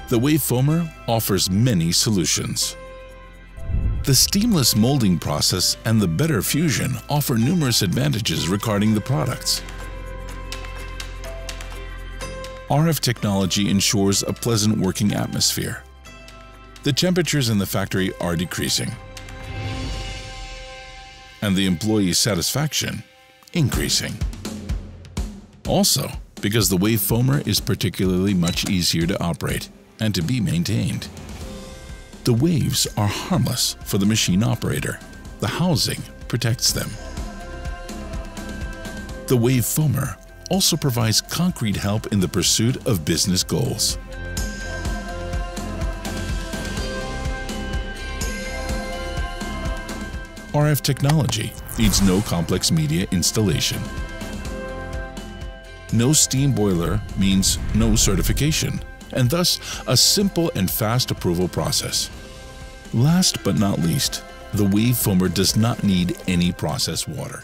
the wave foamer offers many solutions. The Steamless molding process and the better fusion offer numerous advantages regarding the products. RF technology ensures a pleasant working atmosphere. The temperatures in the factory are decreasing, and the employee satisfaction increasing. Also, because the wave foamer is particularly much easier to operate and to be maintained. The waves are harmless for the machine operator. The housing protects them. The wave foamer also provides concrete help in the pursuit of business goals. RF technology needs no complex media installation. No steam boiler means no certification, and thus a simple and fast approval process. Last but not least, the wave foamer does not need any processed water.